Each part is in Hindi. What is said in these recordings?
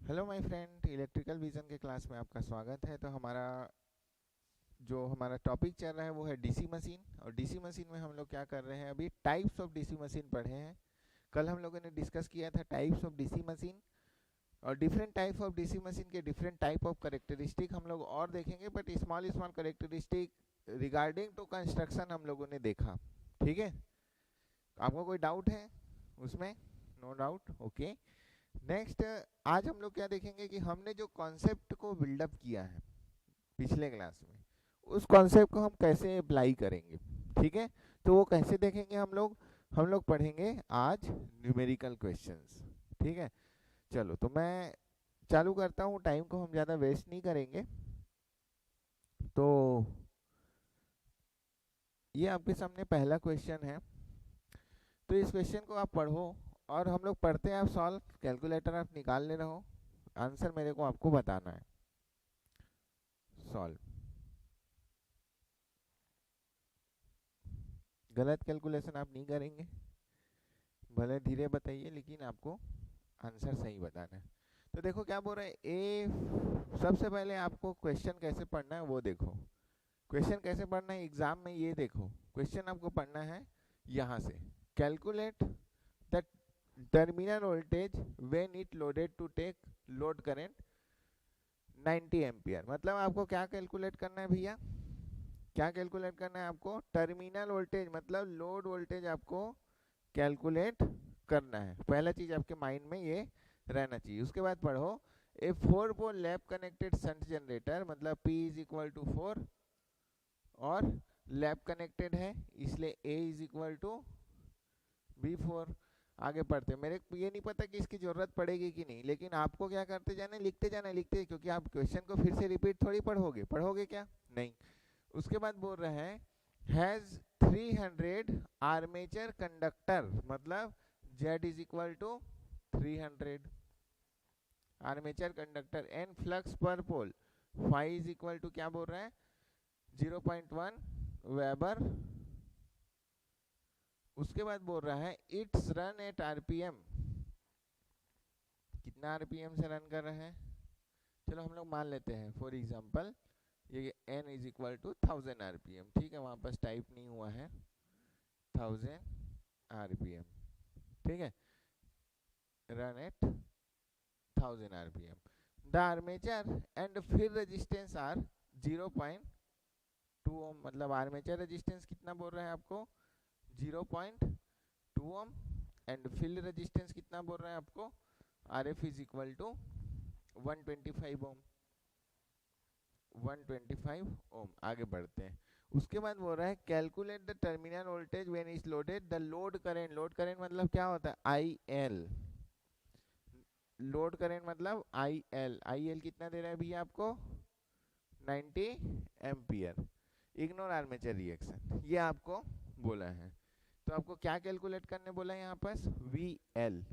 Hello my friend, electrical vision के क्लास में आपका स्वागत है। तो हमारा टॉपिक चल रहा है वो है डीसी मशीन। और डीसी मशीन में हम लोग क्या कर रहे हैं, अभी टाइप्स ऑफ डीसी मशीन पढ़े हैं। कल हम लोगों ने डिस्कस किया था टाइप्स ऑफ डीसी मशीन, और different type of DC machine के डिफरेंट टाइप ऑफ करेक्टरिस्टिक हम लोग और देखेंगे, but small small characteristic regarding to construction हम लोगों ने देखा। ठीक है, आपको कोई डाउट है उसमें? No doubt, okay. नेक्स्ट, आज हम लोग क्या देखेंगे कि हमने जो कॉन्सेप्ट को बिल्डअप किया है पिछले क्लास में, उस कॉन्सेप्ट को हम कैसे अप्लाई करेंगे। ठीक है, तो वो कैसे देखेंगे हम लोग पढ़ेंगे आज न्यूमेरिकल क्वेश्चंस। ठीक है, चलो तो मैं चालू करता हूँ, टाइम को हम ज़्यादा वेस्ट नहीं करेंगे। तो ये आपके सामने पहला क्वेश्चन है। तो इस क्वेश्चन को आप पढ़ो, और हम लोग पढ़ते हैं, आप सॉल्व कैलकुलेटर आप निकाल ले रहे हो, आंसर मेरे को आपको बताना है। सॉल्व, गलत कैलकुलेशन आप नहीं करेंगे, भले धीरे बताइए लेकिन आपको आंसर सही बताना है। तो देखो क्या बोल रहे हैं, ए सबसे पहले आपको क्वेश्चन कैसे पढ़ना है वो देखो। क्वेश्चन कैसे पढ़ना है एग्जाम में, ये देखो क्वेश्चन आपको पढ़ना है यहाँ से। Calculate the terminal voltage when it loaded to take load current 90 ampere. मतलब आपको क्या कैलकुलेट करना है भैया, क्या कैलकुलेट करना है आपको? टर्मिनल वोल्टेज, मतलब लोड वोल्टेज आपको कैलकुलेट करना है। पहला चीज आपके माइंड में ये रहना चाहिए। उसके बाद पढ़ो, ए 4 पोल लैप कनेक्टेड शंट जनरेटर, मतलब P इज इक्वल टू 4 और लैप कनेक्टेड है, इसलिए A is equal to V4। आगे पढ़ते, मेरे को ये नहीं पता कि इसकी जरूरत पड़ेगी कि नहीं, लेकिन आपको क्या करते जाना है, लिखते जाना है, लिखते, क्योंकि आप क्वेश्चन को फिर से रिपीट थोड़ी पढ़ोगे, पढ़ोगे क्या? नहीं। उसके बाद बोल रहे हैं हैज 300 आर्मेचर कंडक्टर, मतलब Z is equal to 300 armature conductor N flux per pole, phi is equal to क्या बोल रहा है, 0.1 वेबर। उसके बाद बोल रहा है इट्स रन एट आरपीएम, कितना आरपीएम से रन कर रहे हैं? चलो हम लोग मान लेते हैं फॉर एग्जांपल ये n is equal to 1000 RPM. ठीक है, वहां पर टाइप नहीं हुआ है, 1000 आरपीएम। ठीक है, run at 1000 RPM. The armature and फिर रेजिस्टेंस आर 0.2 ओम, मतलब आर्मेचर रेजिस्टेंस कितना बोल रहे हैं आपको, 0.2 ओम, एंड फील्ड रेजिस्टेंस कितना बोल रहे हैं आपको, R F is equal to 125 ohm, 125 ohm. आगे बढ़ते हैं। उसके बाद बोल रहा है calculate the terminal voltage when is loaded the load current. Load current मतलब क्या होता है, आई एल। लोड करंट मतलब आई एल, आई एल कितना दे रहा है भैया आपको, 90 एम्पियर। इग्नोर आर्मेचर रिएक्शन, ये आपको बोला है। तो आपको क्या कैलकुलेट करने बोला है यहाँ पर, वी एल।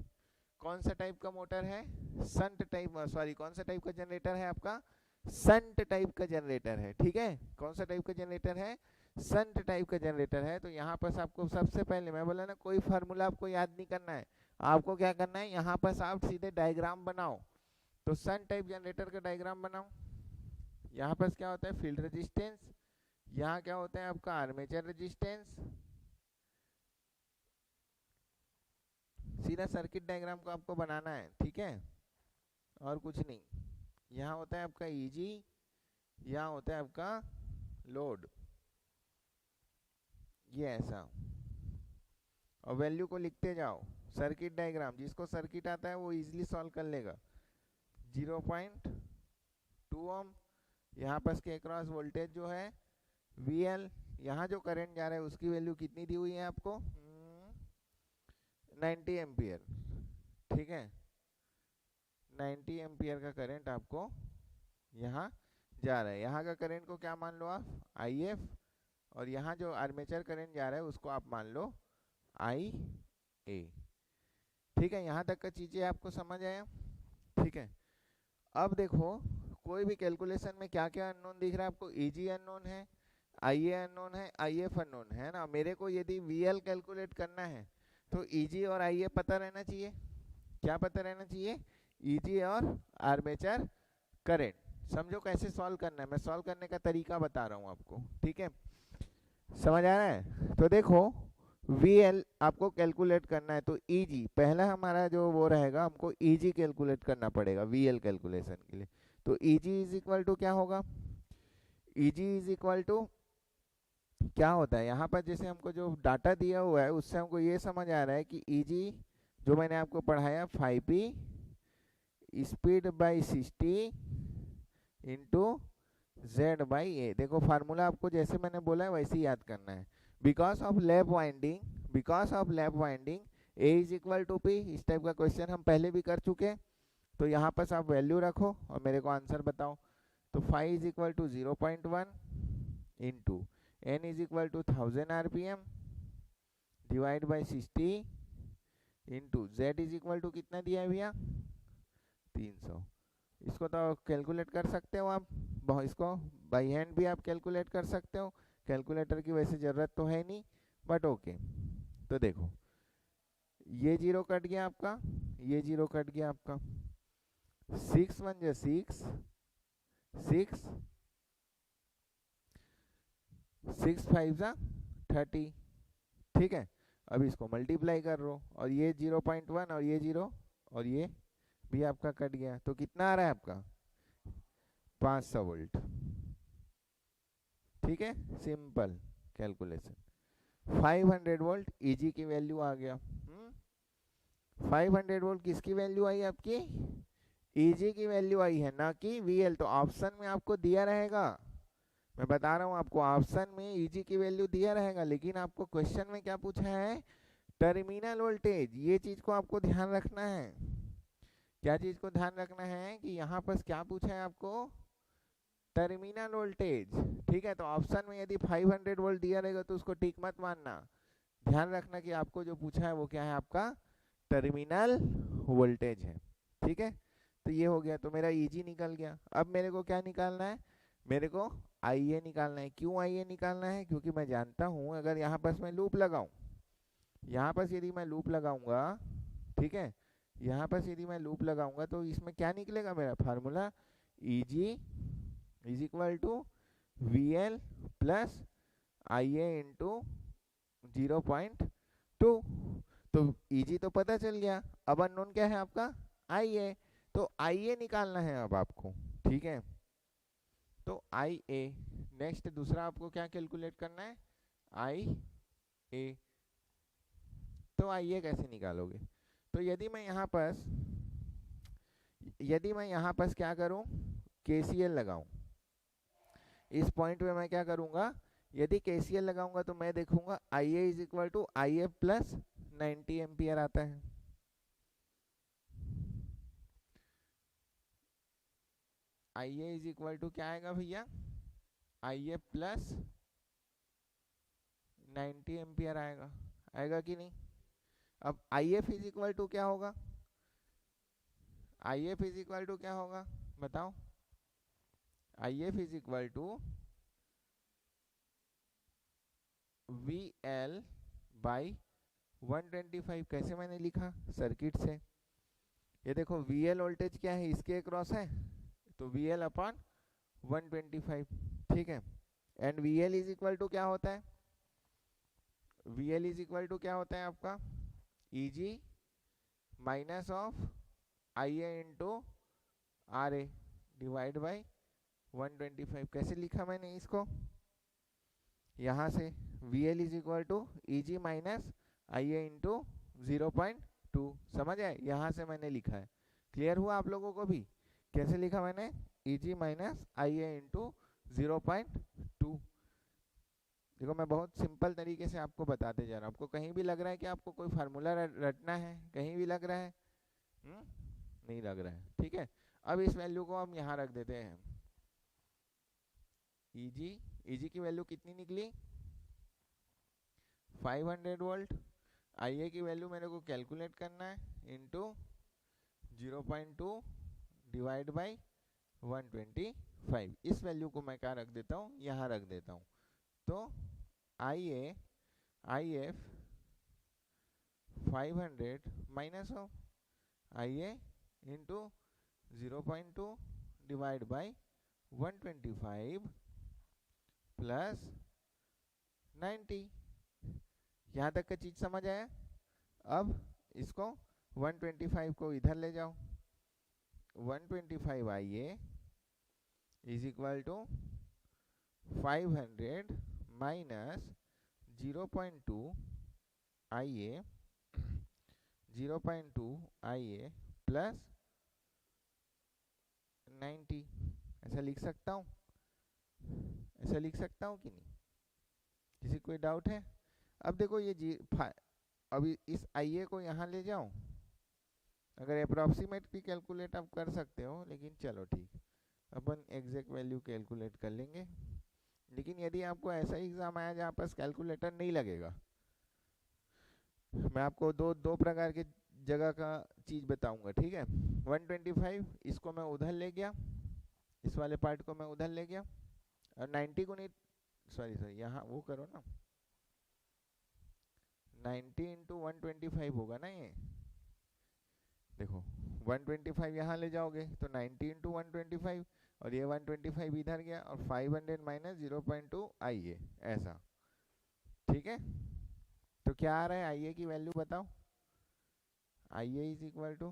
कौन सा टाइप का मोटर है, संट टाइप, सॉरी कौन सा टाइप का जनरेटर है आपका, संट टाइप का जनरेटर है। ठीक है, कौन सा टाइप का जनरेटर है, संट टाइप का जनरेटर है। तो यहाँ पर आपको सबसे पहले मैं बोला ना, कोई फार्मूला आपको याद नहीं करना है, आपको क्या करना है, यहाँ पर आप सीधे डायग्राम बनाओ। तो सन टाइप जनरेटर का डायग्राम बनाओ। यहाँ पर क्या होता है, फील्ड रेजिस्टेंस, यहाँ क्या होता है आपका आर्मेचर रेजिस्टेंस। सीधा सर्किट डायग्राम को आपको बनाना है, ठीक है, और कुछ नहीं। यहाँ होता है आपका ईजी, यहाँ होता है आपका लोड, ये ऐसा। और वैल्यू को लिखते जाओ, सर्किट डायग्राम, जिसको सर्किट आता है वो इजीली सॉल्व कर लेगा। 0.2 ओम, यहाँ पर के अक्रॉस वोल्टेज जो है VL, यहाँ जो करंट जा रहा है उसकी वैल्यू कितनी दी हुई है आपको, 90 एम्पियर। ठीक है, 90 एम्पियर का करंट आपको यहाँ जा रहा है। यहाँ का करंट को क्या मान लो आप, IF, और यहाँ जो आर्मेचर करंट जा रहा है उसको आप मान लो IA। ठीक है, यहाँ तक का चीजें आपको समझ आया? ठीक है, अब देखो कोई भी कैलकुलेशन में क्या क्या अननोन दिख रहा है आपको, EG अननोन है, IA अननोन है, IF अननोन है ना। मेरे को यदि VL कैलकुलेट करना है तो EG और IA पता रहना चाहिए। क्या पता रहना चाहिए, ईजी और आर्मेचर करंट। समझो कैसे सॉल्व करना है, मैं सॉल्व करने का तरीका बता रहा हूँ आपको, ठीक है, समझ आ रहा है। तो देखो वी एल आपको कैलकुलेट करना है, तो ईजी पहला हमारा जो वो रहेगा, हमको ईजी कैलकुलेट करना पड़ेगा वी एल कैलकुलेशन के लिए। तो ईजी इज इक्वल टू क्या होगा, ईजी इज इक्वल टू क्या होता है यहाँ पर, जैसे हमको जो डाटा दिया हुआ है उससे हमको ये समझ आ रहा है कि ईजी जो मैंने आपको पढ़ाया 5p speed by 60 into Z by A. देखो फार्मूला आपको जैसे मैंने बोला है वैसे ही याद करना है। Because of lap winding, because of lap winding A is equal to P, इस टाइप का क्वेश्चन हम पहले भी कर चुके हैं। तो यहाँ पर आप वैल्यू रखो और मेरे को आंसर बताओ। तो 5 is equal to 0.1 into N is equal to 1000 RPM divide by 60 into Z is equal to कितना दिया है भैया 300। इसको तो कैलकुलेट कर सकते हो आप, इसको बाई हैंड भी आप कैलकुलेट कर सकते हो, कैलकुलेटर की वैसे ज़रूरत तो है नहीं, बट ओके। तो देखो ये जीरो कट गया आपका, ये जीरो कट गया आपका, 6 1 जा 6, 6 6 5 जा 30, ठीक है। अब इसको मल्टीप्लाई कर लो और ये 0.1 और ये 0 और ये भी आपका कट गया, तो कितना आ रहा है आपका 500 वोल्ट, ठीक है, सिंपल कैलकुलेशन। 500 वोल्ट ईजी की वैल्यू आ गया। 500 वोल्ट किसकी वैल्यू आई आपकी, ईजी की वैल्यू आई है, ना कि वीएल। तो ऑप्शन में आपको दिया रहेगा, मैं बता रहा हूँ आपको, ऑप्शन में ईजी की वैल्यू दिया रहेगा, लेकिन आपको क्वेश्चन में क्या पूछा है, टर्मिनल वोल्टेज। ये चीज को आपको ध्यान रखना है। क्या चीज को ध्यान रखना है कि यहाँ पर क्या पूछा है आपको, टर्मिनल वोल्टेज, ठीक है। तो ऑप्शन में यदि 500 वोल्ट दिया रहेगा तो उसको टिक मत मानना, ध्यान रखना कि आपको जो पूछा है वो क्या है, आपका टर्मिनल वोल्टेज है, ठीक है। तो ये हो गया, तो मेरा ईजी निकल गया। अब मेरे को क्या निकालना है, मेरे को आईए निकालना है। क्यों आईए निकालना है, क्योंकि मैं जानता हूँ अगर यहाँ पर मैं लूप लगाऊं, यहाँ पर यदि मैं लूप लगाऊंगा, ठीक है, यहाँ पर यदि मैं लूप लगाऊंगा तो इसमें क्या निकलेगा मेरा formula, EG is equal to V L plus I A into 0.2। तो ईजी तो पता चल गया, अब अननोन क्या है आपका आई ए। तो आई ए निकालना है अब आपको, ठीक है। तो आई ए नेक्स्ट दूसरा आपको क्या कैलकुलेट करना है, आई ए। तो आई ए कैसे निकालोगे, तो यदि मैं यहाँ पर क्या करूं, केसीएल लगाऊं, इस पॉइंट पे मैं क्या करूंगा, यदि केसीएल लगाऊंगा तो मैं देखूंगा I A is equal to I A plus 90 ampere आता है। I A is equal to क्या आएगा भैया, आई ए प्लस 90 एम्पियर आएगा, आएगा कि नहीं। अब I F is equal to क्या होगा, I F is equal to क्या होगा बताओ, I F is equal to V L by 125। कैसे मैंने लिखा, सर्किट से, ये देखो वी एल वोल्टेज क्या है, इसके अक्रॉस है, तो वी एल अपॉन 125, ठीक है। And V L is equal to क्या होता है, V L is equal to क्या होता है आपका, E G minus of I A into R A divide by 125। कैसे लिखा मैंने इसको, यहाँ से V L is equal to E G minus I A into 0.2, समझ आए, यहाँ से मैंने लिखा है। क्लियर हुआ आप लोगों को भी, कैसे लिखा मैंने, ई G minus I A into 0.2। देखो मैं बहुत सिंपल तरीके से आपको बताते जा रहा हूँ, आपको कहीं भी लग रहा है कि आपको कोई फार्मूला रटना है, कहीं भी लग रहा है, नहीं लग रहा है, ठीक है। अब इस वैल्यू को हम यहाँ रख देते हैं, ईजी की वैल्यू कितनी निकली 500 वोल्ट, आई ए की वैल्यू मेरे को कैलकुलेट करना है इंटू 0.2 डिवाइड बाई 125। इस वैल्यू को मैं क्या रख देता हूँ, यहाँ रख देता हूँ। तो I F 500 minus of I A into 0.2 divide by 125 plus 90। यहाँ तक का चीज समझ आया। अब इसको 125 को इधर ले जाओ, 125 आइए इज इक्वल टू 500 माइनस 0.2 आइए 0.2 आइए प्लस 90। ऐसा लिख सकता हूँ, ऐसा लिख सकता हूँ कि नहीं? किसी कोई डाउट है? अब देखो ये अभी इस आईए को यहाँ ले जाओ, अगर अप्रोक्सीमेट भी कैलकुलेट आप कर सकते हो, लेकिन चलो ठीक, अपन एग्जैक्ट वैल्यू कैलकुलेट कर लेंगे। लेकिन यदि आपको ऐसा एग्जाम आया जहाँ पास कैलकुलेटर नहीं लगेगा, मैं आपको दो प्रकार के जगह का चीज बताऊंगा, ठीक है। 125 इसको मैं उधर ले गया, इस वाले पार्ट को मैं उधर ले गया, और 90 को नहीं, सॉरी यहाँ वो करो ना, 90 इंटू 125 होगा ना ये। देखो 125 यहाँ ले जाओगे तो 90 इंटू 125, और ये 125 इधर गया, और 500 माइनस 0.2 आइए, ऐसा, ठीक है। तो क्या आ रहा है आइए की वैल्यू बताओ। IA is equal to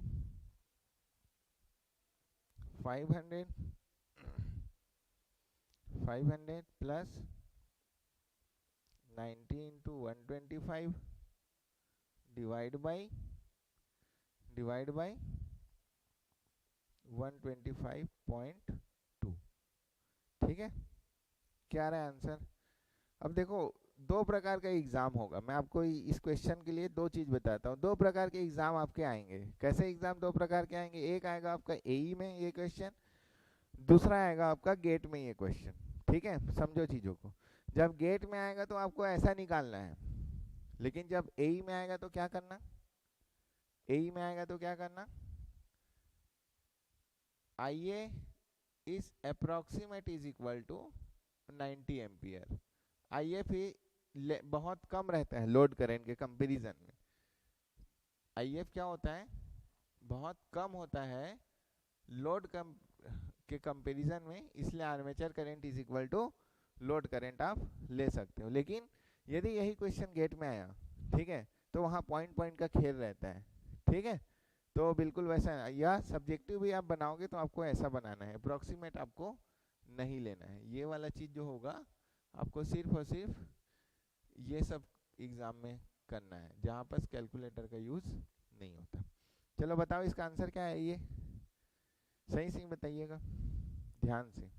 500 plus 90 into 125 divide by 125.2, ठीक है। क्या रहा है आंसर? अब देखो दो प्रकार का एग्जाम होगा, मैं आपको इस क्वेश्चन के लिए दो चीज बताता हूँ। दो प्रकार के एग्जाम आपके आएंगे। कैसे एग्जाम दो प्रकार के आएंगे? एक आएगा आपका एई में ये क्वेश्चन, दूसरा आएगा आपका गेट में ये क्वेश्चन, ठीक है। समझो चीजों को। जब गेट में आएगा तो आपको ऐसा निकालना है, लेकिन जब एई में आएगा तो क्या करना, एई में आएगा तो क्या करना, IA is approximate is equal to 90 ampere. IF बहुत कम रहता है लोड करंट के कंपैरिजन में। आईएफ क्या होता है? बहुत कम होता है लोड के कंपैरिजन में, इसलिए armature current is equal to load current आप ले सकते हो। लेकिन यदि यही क्वेश्चन गेट में आया, ठीक है, तो वहाँ पॉइंट पॉइंट का खेल रहता है, ठीक है। तो बिल्कुल वैसा, या सब्जेक्टिव भी आप बनाओगे तो आपको ऐसा बनाना है, अप्रोक्सीमेट आपको नहीं लेना है। ये वाला चीज जो होगा आपको सिर्फ और सिर्फ ये सब एग्जाम में करना है जहाँ पर कैलकुलेटर का यूज नहीं होता। चलो बताओ इसका आंसर क्या है, ये सही सही बताइएगा ध्यान से।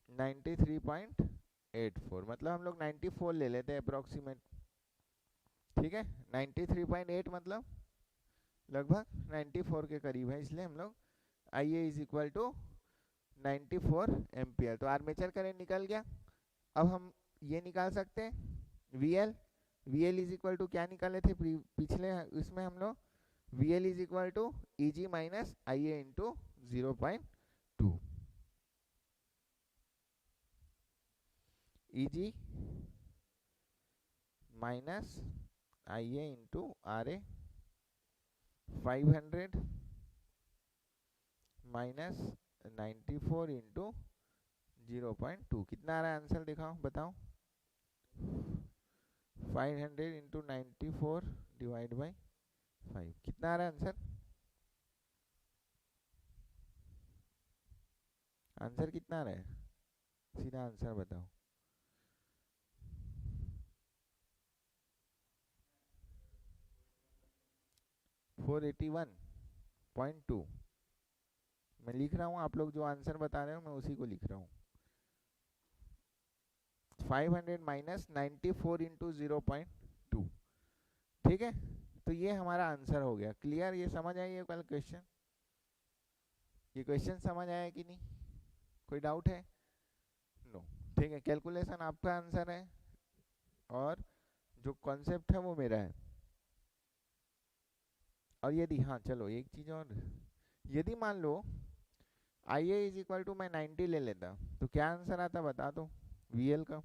93.84, मतलब हम लोग 94 ले लेते हैं अप्रोक्सीमेट, ठीक है। 93.8 मतलब लगभग 94 के करीब है, इसलिए हम लोग IA is equal to 94 ampere. तो आर्मेचर करंट निकल गया। अब हम ये निकाल सकते हैं VL. VL is equal to क्या निकाले थे पिछले इसमें हम लोग? VL is equal to EG minus IA into 0.2। EG minus IA into RA, 500 minus 94 into 0.2। कितना आ रहा है आंसर दिखाओ, बताओ। 500 इंटू 94 डिवाइड बाई 5, कितना आ रहा है आंसर? आंसर कितना आ रहा है? सीधा आंसर बताओ। फोर 481.2 मैं लिख रहा हूँ, आप लोग जो आंसर बता रहे हो मैं उसी को लिख रहा हूँ। 500 माइनस 94 इंटू 0.2, ठीक है। तो ये हमारा आंसर हो गया। क्लियर? ये समझ आई है कल क्वेश्चन? ये क्वेश्चन समझ आया कि नहीं? कोई डाउट है? नो, ठीक है। कैलकुलेशन आपका आंसर है और जो कॉन्सेप्ट है वो मेरा है। और यदि, हाँ चलो एक चीज और, यदि मान लो आईए इज इक्वल टू मैं 90 ले लेता तो क्या आंसर आता बता दो वीएल का।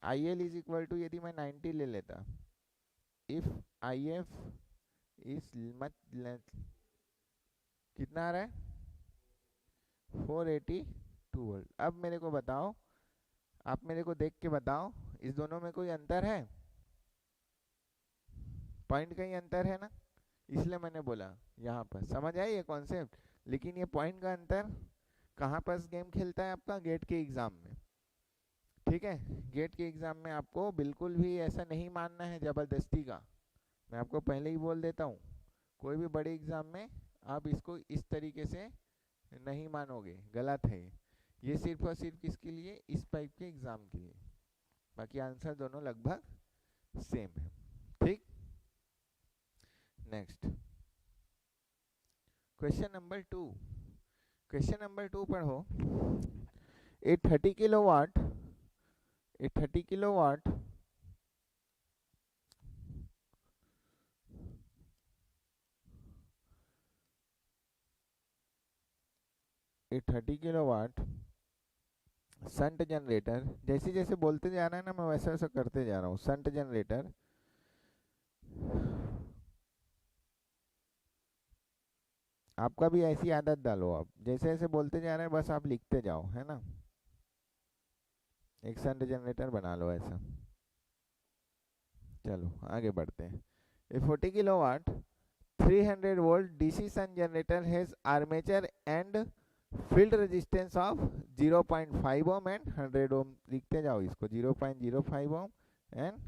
आईएल इज इक्वल टू यदि मैं 90 ले लेता, इफ आईएफ इस मच कितना आ रहा है 482 वोल्ट। अब मेरे को बताओ, आप मेरे को देख के बताओ, इस दोनों में कोई अंतर है? पॉइंट का ही अंतर है ना, इसलिए मैंने बोला यहाँ पर। समझ आई ये कॉन्सेप्ट? लेकिन ये पॉइंट का अंतर कहाँ पर गेम खेलता है आपका? गेट के एग्जाम में। ठीक है, गेट के एग्जाम में आपको बिल्कुल भी ऐसा नहीं मानना है जबरदस्ती का। मैं आपको पहले ही बोल देता हूँ, कोई भी बड़े एग्जाम में आप इसको इस तरीके से नहीं मानोगे, गलत है ये सिर्फ और सिर्फ किसके लिए? इस टाइप के एग्जाम के लिए। बाकी आंसर दोनों लगभग सेम है। ठीक, next question number 2। Question number 2 पढ़ो। ए 30 kilowatt a 30 kilowatt a 30 kilowatt shunt generator, जैसे जैसे बोलते जा रहा है ना मैं वैसे वैसे करते जा रहा हूँ। शंट जनरेटर आपका भी ऐसी आदत डालो, आप जैसे जैसे बोलते जा रहे हैं बस आप लिखते जाओ, है ना। एक शंट जनरेटर बना लो ऐसा। चलो आगे बढ़ते हैं। A 40 kilowatt 300 volt DC shunt generator has armature and field resistance of 0.5 ohm and 100 ohm. लिखते जाओ इसको, 0.05 ओम एंड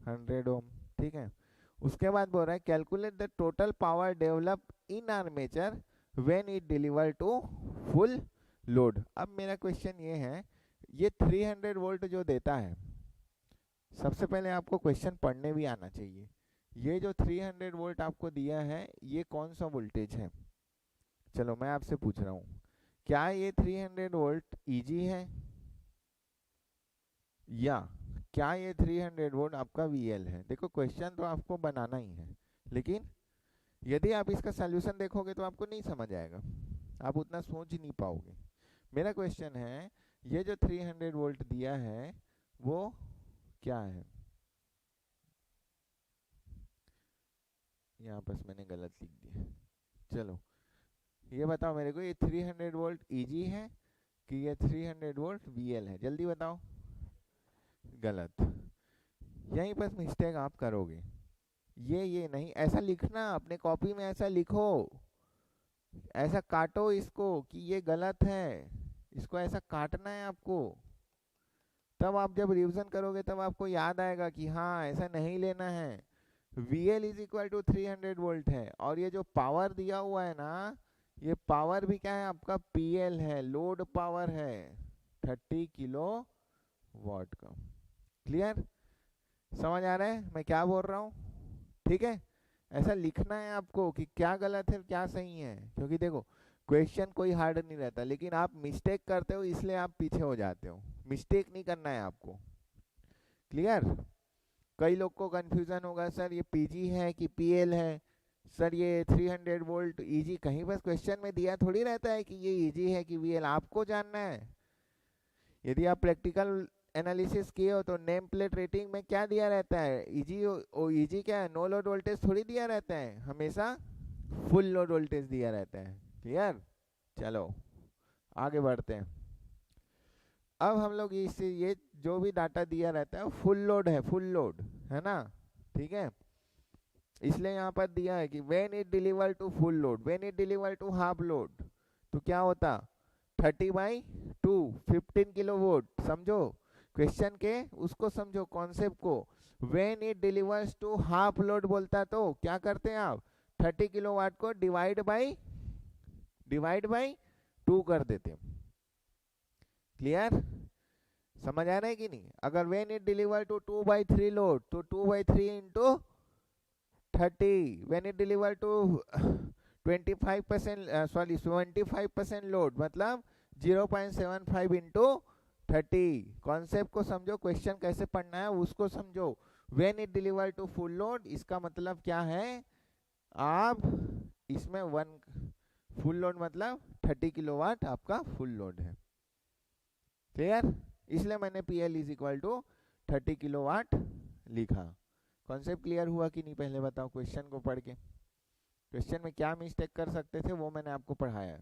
100 ओम। ठीक है, उसके बाद बोल रहा है calculate the total power develop in armature when it deliver to full load. अब मेरा क्वेश्चन ये है, ये 300 वोल्ट जो देता है, सबसे पहले आपको क्वेश्चन पढ़ने भी आना चाहिए। ये जो 300 वोल्ट आपको दिया है ये कौन सा वोल्टेज है? चलो मैं आपसे पूछ रहा हूँ, क्या ये 300 वोल्ट ईजी है, या क्या ये 300 वोल्ट आपका वीएल है? देखो क्वेश्चन तो आपको बनाना ही है, लेकिन यदि आप इसका सॉल्यूशन देखोगे तो आपको नहीं समझ आएगा, आप उतना सोच नहीं पाओगे। मेरा क्वेश्चन है, ये जो 300 वोल्ट दिया है वो क्या है? यहाँ पर मैंने गलत लिख दिया। चलो ये बताओ मेरे को, ये 300 वोल्ट ईजी है कि ये 300 वोल्ट वीएल है? जल्दी बताओ। गलत, यहीं पर मिस्टेक आप करोगे। ये नहीं, ऐसा लिखना अपने कॉपी में, ऐसा लिखो, ऐसा काटो इसको कि ये गलत है, इसको ऐसा काटना है आपको। तब आप जब रिवीजन करोगे तब आपको याद आएगा कि हाँ ऐसा नहीं लेना है। VL is equal to 300 volt है, और ये जो पावर दिया हुआ है ना, ये पावर भी क्या है आपका? PL है, लोड पावर है 30 किलो वाट का। क्लियर? समझ आ रहा है मैं क्या बोल रहा हूँ? ठीक है, ऐसा लिखना है आपको कि क्या गलत है क्या सही है, क्योंकि देखो क्वेश्चन कोई हार्ड नहीं रहता, लेकिन आप मिस्टेक करते हो इसलिए आप पीछे हो जाते हो। मिस्टेक नहीं करना है आपको। क्लियर? कई लोग को कंफ्यूजन होगा, सर ये पीजी है कि पीएल है, सर ये 300 वोल्ट ईजी, कहीं बस क्वेश्चन में दिया थोड़ी रहता है कि ये ईजी है कि वीएल, आपको जानना है। यदि आप प्रैक्टिकल एनालिसिस किए हो तो नेम प्लेट रेटिंग में क्या दिया रहता है? ईजी ईजी क्या है? नो लोड वोल्टेज थोड़ी दिया रहता है, हमेशा फुल लोड वोल्टेज दिया रहता है। क्लियर? चलो आगे बढ़ते हैं। अब हम लोग इससे ये जो भी डाटा दिया रहता है फुल लोड है, फुल लोड है ना। ठीक है, इसलिए यहाँ पर दिया है कि when it deliver to full load, when it deliver to half load, तो क्या होता? 30/2 15 किलो वोल्ट। समझो क्वेश्चन के उसको, समझो कॉन्सेप्ट को। When it delivers to half load बोलता तो क्या करते हैं आप? 30 किलो वाट को डिवाइड बाई 2 कर देते हैं। क्लियर? समझ आ रहा है कि नहीं? अगर when it deliver to 2/3 load तो 2/3 into 30, when it deliver to 75% load मतलब 0.75 इंटू 30। कॉन्सेप्ट को समझो, क्वेश्चन कैसे पढ़ना है उसको समझो। When it deliver to full load इसका मतलब क्या है? आप इसमें वन फुल लोड मतलब 30 किलोवाट आपका फुल लोड है। क्लियर? इसलिए मैंने PL is equal to 30 kilowatt लिखा। कॉन्सेप्ट क्लियर हुआ कि नहीं पहले बताओ क्वेश्चन को पढ़ के। क्वेश्चन में क्या मिस्टेक कर सकते थे वो मैंने आपको पढ़ाया।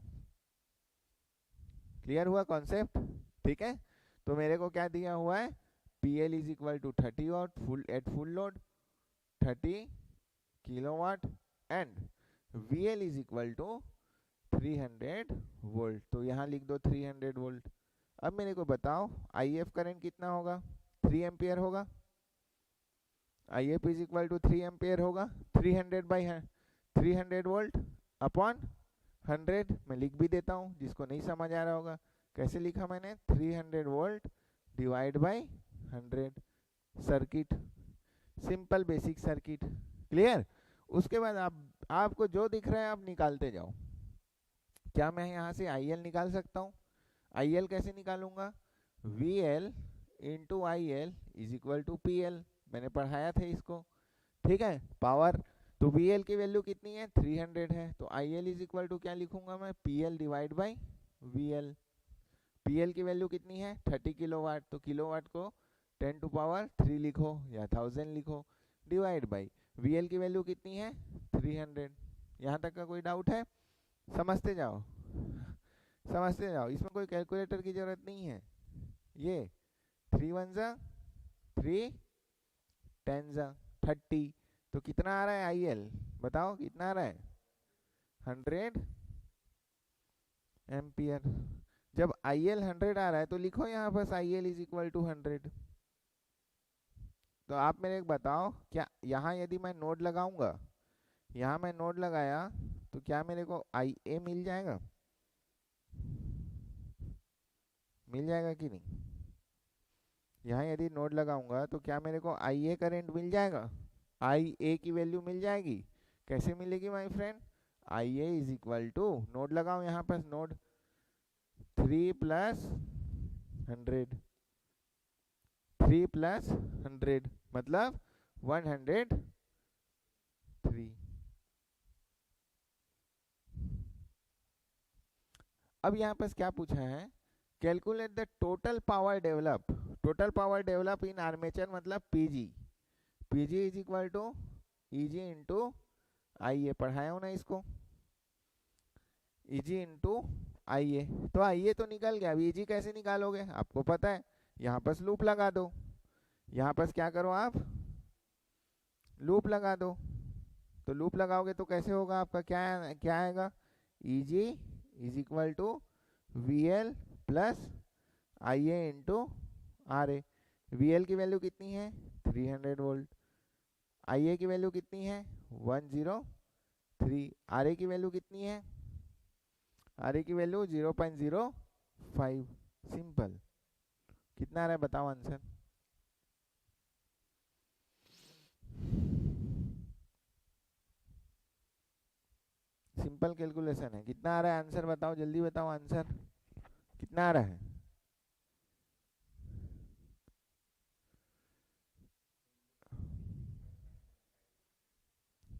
क्लियर हुआ कॉन्सेप्ट? ठीक है, तो मेरे को क्या दिया हुआ है, PL is equal to 30 watt full at full load 30 kilowatt and VL is equal to 300 volt. तो यहाँ लिख दो 300 वोल्ट। अब मेरे को बताओ IF करंट कितना होगा, 3 एम्पियर होगा। IF is equal to 3 ampere होगा। 300 बाई 300 वोल्ट अपॉन 100 मैं लिख भी देता हूँ, जिसको नहीं समझ आ रहा होगा। कैसे लिखा मैंने, 300 volt divide by 100। Circuit simple basic circuit. Clear? उसके बाद आपको जो दिख रहा है आप निकालते जाओ। क्या मैं यहाँ से IL निकाल सकता हूँ? IL कैसे निकालूंगा, VL into IL is equal to PL। मैंने पढ़ाया था इसको, ठीक है। पावर तो VL की वैल्यू कितनी है, 300 है, तो IL इज इक्वल टू क्या लिखूंगा मैं, PL divide by VL। PL की वैल्यू कितनी है, 30 किलोवाट, तो किलोवाट को 10 टू पावर 3 लिखो या 1000 लिखो, डिवाइड बाई VL की वैल्यू कितनी है, 300। यहाँ तक का कोई डाउट है? समझते जाओ समझते जाओ, इसमें कोई कैलकुलेटर की जरूरत नहीं है। ये 3 1 जा 3 10 जा 30, तो कितना आ रहा है IL, बताओ कितना आ रहा है, 100 एम्पियर। जब IL 100 आ रहा है तो लिखो यहाँ बस IL इज इक्वल टू 100। तो आप मेरे को बताओ, क्या यहाँ यदि मैं नोड लगाऊंगा, यहाँ मैं नोड लगाया तो क्या मेरे को IA मिल जाएगा, मिल जाएगा कि नहीं? यहाँ यदि नोड लगाऊंगा तो क्या मेरे को IA करंट मिल जाएगा, IA की वैल्यू मिल जाएगी। कैसे मिलेगी my friend, IA is equal to, node लगाओ यहाँ पर, नोड 3 प्लस 100, 3 प्लस 100 मतलब 103। अब यहाँ पर क्या पूछा है, calculate the total power develop, total power develop in armature मतलब PG। PG is equal to EG into IA, पढ़ाया हूँ ना इसको, EG इंटू IA। तो IA तो निकल गया, अब EG कैसे निकालोगे, आपको पता है, यहाँ पर लूप लगा दो, यहाँ पर क्या करो आप, लूप लगा दो। तो लूप लगाओगे तो कैसे होगा आपका, क्या क्या आएगा, EG is equal to VL plus IA into RA। VL की वैल्यू कितनी है, 300 वोल्ट, IA की वैल्यू कितनी है, 103, RA की वैल्यू कितनी है, RA की वैल्यू 0.05। सिंपल। कितना आ रहा है बताओ आंसर, सिंपल कैलकुलेशन है। कितना आ रहा है आंसर बताओ, जल्दी बताओ आंसर कितना आ रहा है।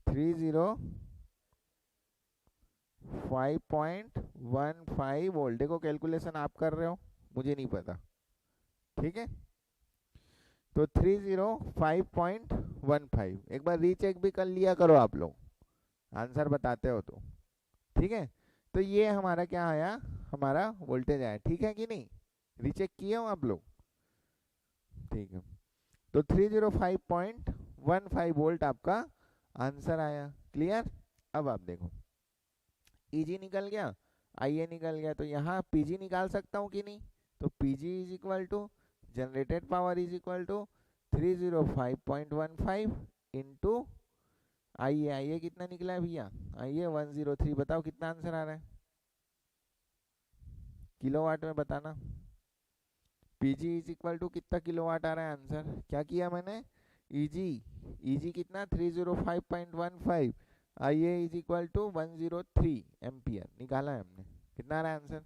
305.15 वोल्ट। देखो कैलकुलेशन आप कर रहे हो, मुझे नहीं पता, ठीक है। तो 305.15, एक बार रीचेक भी कर लिया करो आप लोग, आंसर बताते हो तो, ठीक है। तो ये हमारा क्या आया, हमारा वोल्टेज आया, ठीक है कि नहीं, रीचेक किए हो आप लोग, ठीक है। तो 305.15 वोल्ट आपका आंसर आया। क्लियर? अब आप देखो, EG निकल गया, IA निकल गया, तो यहाँ PG निकाल सकता हूँ कि नहीं, तो PG is equal to generated power is equal to 305.15 into IA कितना निकला है भैया, IA 103। बताओ कितना आंसर आ रहा है, किलोवाट में बताना। PG इज इक्वल टू कितना किलोवाट आ रहा है आंसर, क्या किया मैंने, EG कितना 305.15, IA is equal to 103 ampere निकाला है हमने। कितना आ रहा है आंसर,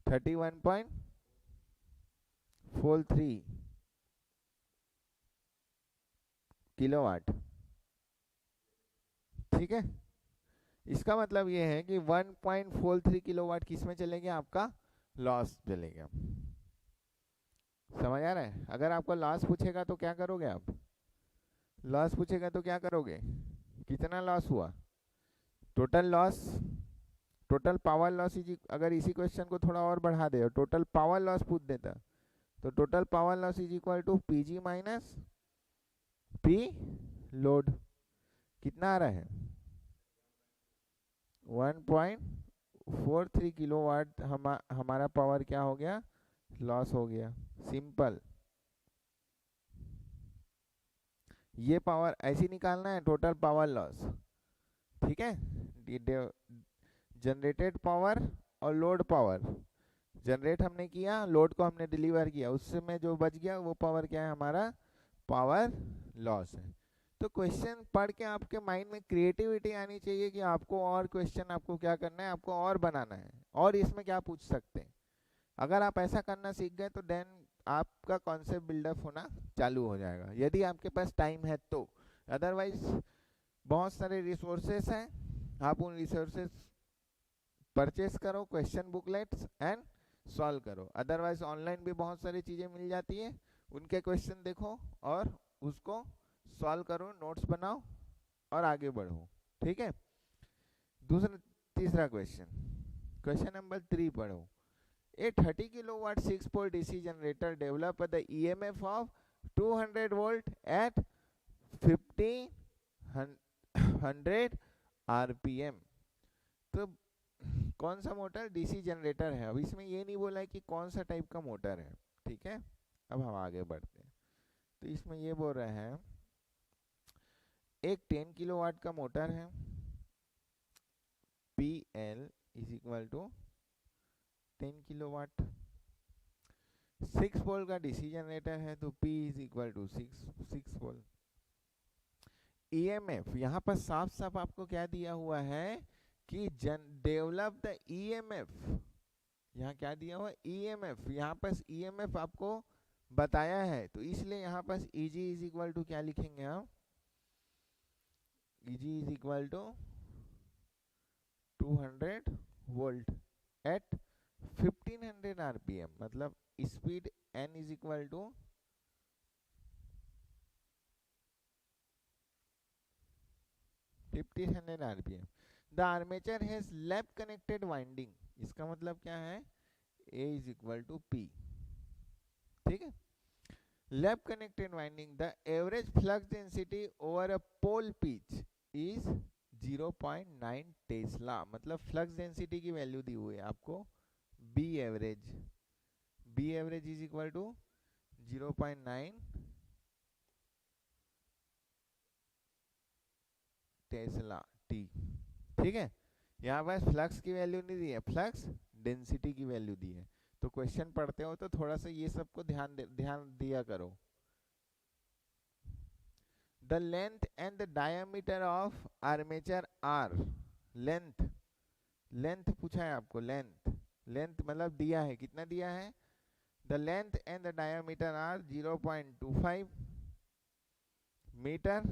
31.43 किलोवाट, ठीक है। इसका मतलब ये है कि 1.43 किलोवाट किस में चलेगा, आपका लॉस चलेगा। समझ आ रहा है? अगर आपको लॉस पूछेगा तो क्या करोगे आप? लॉस पूछेगा तो क्या करोगे? कितना लॉस हुआ, total loss, total power loss is, अगर इसी क्वेश्चन को थोड़ा और बढ़ा दे और टोटल पावर लॉस पूछ देता, तो total power loss is equal to PG minus P load. कितना आ रहा है? 1.43 किलोवाट हमारा पावर क्या हो गया? लॉस हो गया। सिंपल। ये पावर ऐसी निकालना है, टोटल पावर लॉस। ठीक है, जनरेटेड पावर और लोड पावर। जनरेट हमने किया, लोड को हमने डिलीवर किया, उससे में जो बच गया वो पावर क्या है? हमारा पावर लॉस है। तो क्वेश्चन पढ़ के आपके माइंड में क्रिएटिविटी आनी चाहिए कि आपको और क्वेश्चन आपको क्या करना है, आपको और बनाना है, और इसमें क्या पूछ सकते हैं। अगर आप ऐसा करना सीख गए तो देन आपका कॉन्सेप्ट बिल्डअप होना चालू हो जाएगा, यदि आपके पास टाइम है तो। अदरवाइज बहुत सारे रिसोर्सेस हैं, आप उन रिसोर्सेस परचेस करो, क्वेश्चन बुकलेट्स एंड सॉल्व करो। अदरवाइज ऑनलाइन भी बहुत सारी चीज़ें मिल जाती है, उनके क्वेश्चन देखो और उसको सॉल्व करो, नोट्स बनाओ और आगे बढ़ो। ठीक है, दूसरा तीसरा क्वेश्चन, क्वेश्चन नंबर 3 पढ़ो। A 30 kilowatt 6 pole DC generator develop the EMF of 200 volt at 1500 RPM। तो कौन सा मोटर? डीसी जनरेटर है। अब इसमें ये नहीं बोला है कि कौन सा टाइप का मोटर है। ठीक है, अब हम आगे बढ़ते हैं। तो इसमें ये बोल रहे हैं एक 10 किलोवाट का मोटर है, PL is equal to 10 kilowatt, 6 pole का डीसी जनरेटर है, तो P is equal to 6 pole. EMF यहाँ पर साफ साफ आपको क्या दिया हुआ है कि डेवलप द EMF। यहाँ क्या दिया हुआ है? EMF। यहाँ पर EMF आपको बताया है, तो इसलिए यहाँ पर EG इज इक्वल टू क्या लिखेंगे हम? EG is equal to 200 volt at 1500 RPM, मतलब speed N is equal to 1500 RPM। The armature has lap connected winding, इसका मतलब क्या है? A is equal to P। ठीक है, lap connected winding, the average flux density over a pole pitch is 0.9 tesla, मतलब फ्लक्स डेंसिटी की वैल्यू दी हुई है आपको B average. B average is equal to 0.9 tesla T. ठीक है, यहाँ पर फ्लक्स की वैल्यू नहीं दी है, फ्लक्स डेंसिटी की वैल्यू दी है। तो क्वेश्चन पढ़ते हो तो थोड़ा सा ये सबको ध्यान दिया करो। The length and the diameter of armature are, length, length पूछा है आपको, लेंथ, लेंथ मतलब दिया है, कितना दिया है? The length and the diameter are 0.25 metre